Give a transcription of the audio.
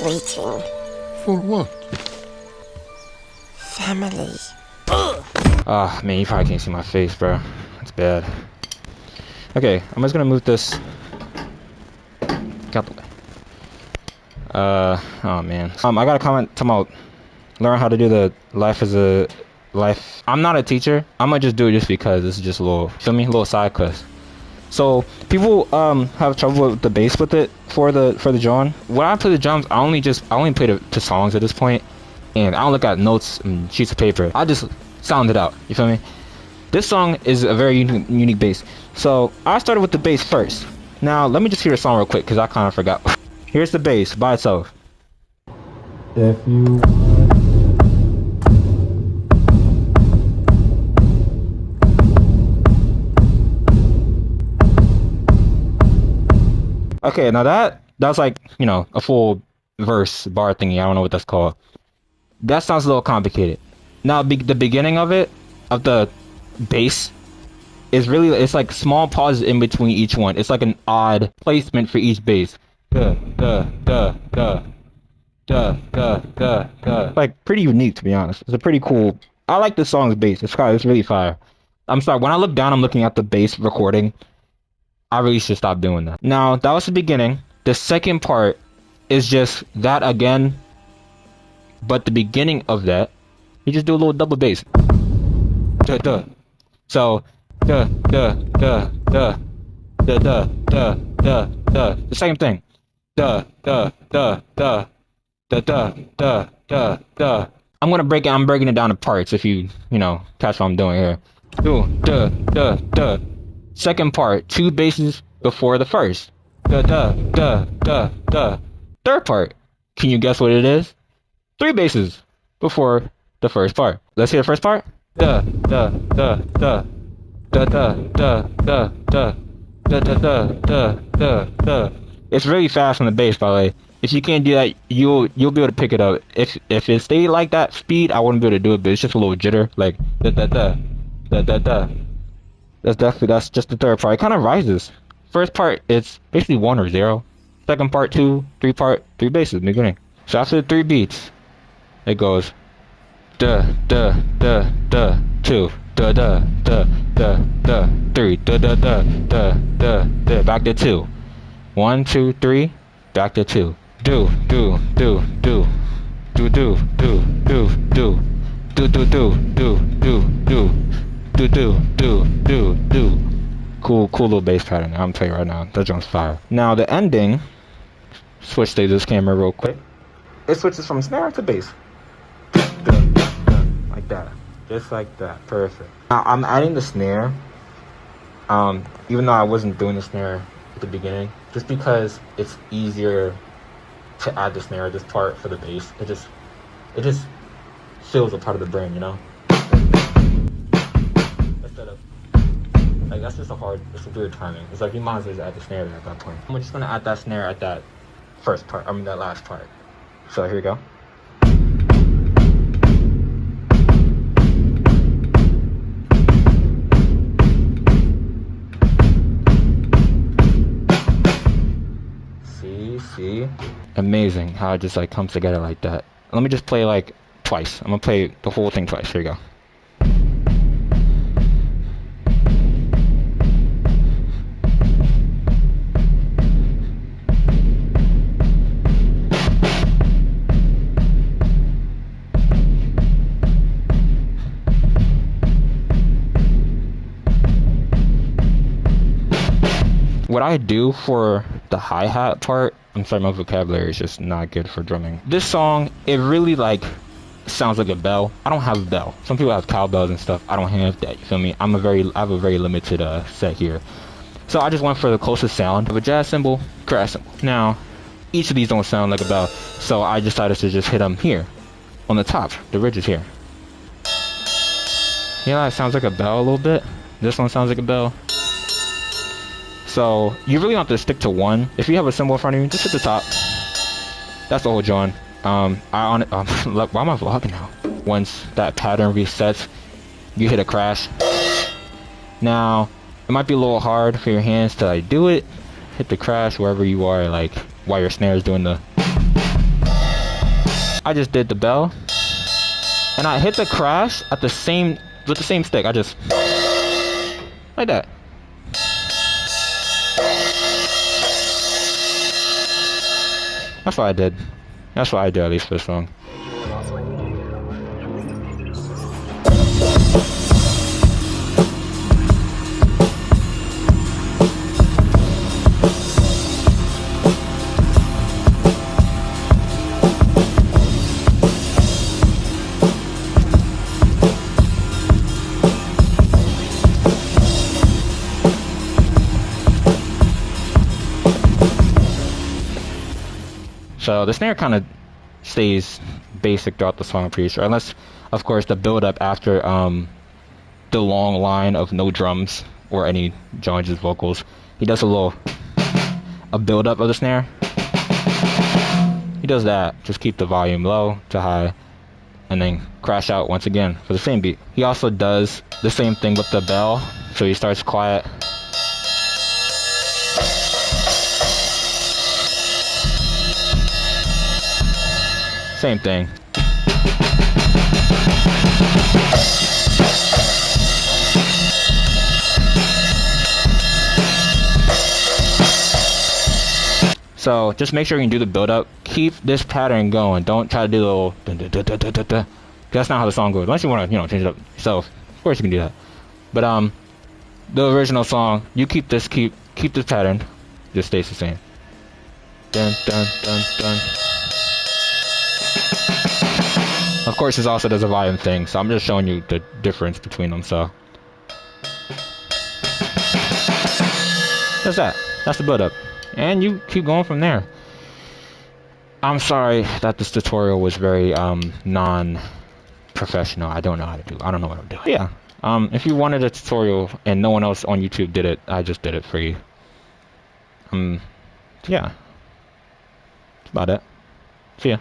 waiting. For what? Family. Ah, man, you probably can't see my face, bro. That's bad. Okay, I'm just gonna move this. Get out the way. Oh man. I got a comment talking about learn how to do the life as a life. I'm not a teacher. I'm gonna just do it just because this is just a little, feel me, a little side quest. So people have trouble with the bass with it for the drawing. When I play the drums, I only play to songs at this point, and I don't look at notes and sheets of paper. I just sound it out. You feel me? This song is a very unique bass. So I started with the bass first. Now let me just hear the song real quick because I kind of forgot. Here's the bass by itself. If you okay, now that's like, you know, a full verse bar thingy. I don't know what that's called. That sounds a little complicated. Now the beginning of it, of the bass, is really, it's like small pauses in between each one. It's like an odd placement for each bass. Like pretty unique, to be honest. It's a pretty cool. I like this song's bass. It's really fire. I'm sorry, when I look down, I'm looking at the bass recording. I really should stop doing that. Now that was the beginning. The second part is just that again, but the beginning of that, you just do a little double bass. So the same thing. I'm breaking it down to parts if you know, catch what I'm doing here. Second part, 2 basses before the first. Third part, can you guess what it is? 3 basses before the first part. Let's hear the first part. It's really fast on the bass, by the way. If you can't do that, you'll be able to pick it up. If it stayed like that speed, I wouldn't be able to do it, but it's just a little jitter, like That's just the third part. It kind of rises. First part, it's basically 1 or 0. Second part, 2, 3 part, 3 basses in the beginning. So after the 3 beats, it goes 2, 3, back to 2. 1, 2, 3, back to 2. Do. Cool little bass pattern. I'm telling you right now, that jump's fire. Now the ending, switch to this camera real quick. It switches from snare to bass. Like that. Just like that. Perfect. Now I'm adding the snare. Even though I wasn't doing the snare at the beginning, just because it's easier to add the snare at this part for the bass. It just fills a part of the brain, you know? Instead of, like, it's a weird timing. It's like you might as well just add the snare there at that point. I'm just gonna add that snare at that that last part. So here we go. See? Amazing how it just like comes together like that. Let me just play like twice. I'm gonna play the whole thing twice. Here you go. What I do for the hi-hat part, I'm sorry, my vocabulary is just not good for drumming. This song, it really like sounds like a bell. I don't have a bell. Some people have cowbells and stuff. I don't have that, you feel me? I have a very limited set here. So I just went for the closest sound of a jazz cymbal, crash cymbal. Now, each of these don't sound like a bell, so I decided to just hit them here, on the top, the ridges here. Yeah, it sounds like a bell a little bit. This one sounds like a bell. So you really want to stick to one. If you have a cymbal in front of you, just hit the top. That's the whole joint. Why am I vlogging now? Once that pattern resets, you hit a crash. Now, it might be a little hard for your hands to like do it. Hit the crash wherever you are, like while your snare is doing the. I just did the bell, and I hit the crash at the same with the same stick. I just like that. That's what I did. That's what I did, at least for the song. So the snare kind of stays basic throughout the song, I'm pretty sure, unless, of course, the build-up after the long line of no drums or any Jones's vocals. He does a build-up of the snare. He does that. Just keep the volume low to high, and then crash out once again for the same beat. He also does the same thing with the bell. So he starts quiet. Same thing. So just make sure you can do the build up. Keep this pattern going. Don't try to do the little dun, dun, dun, dun, dun, dun, dun. That's not how the song goes. Unless you want to, change it up yourself. Of course you can do that. But the original song, you keep this pattern. Just stays the same. Dun dun dun dun. Of course, this also does a volume thing, so I'm just showing you the difference between them. So that's that. That's the build up, and you keep going from there. I'm sorry that this tutorial was very non-professional. I don't know how to do. I don't know what I'm doing. Yeah. If you wanted a tutorial and no one else on YouTube did it, I just did it for you. Yeah. That's about it. See ya.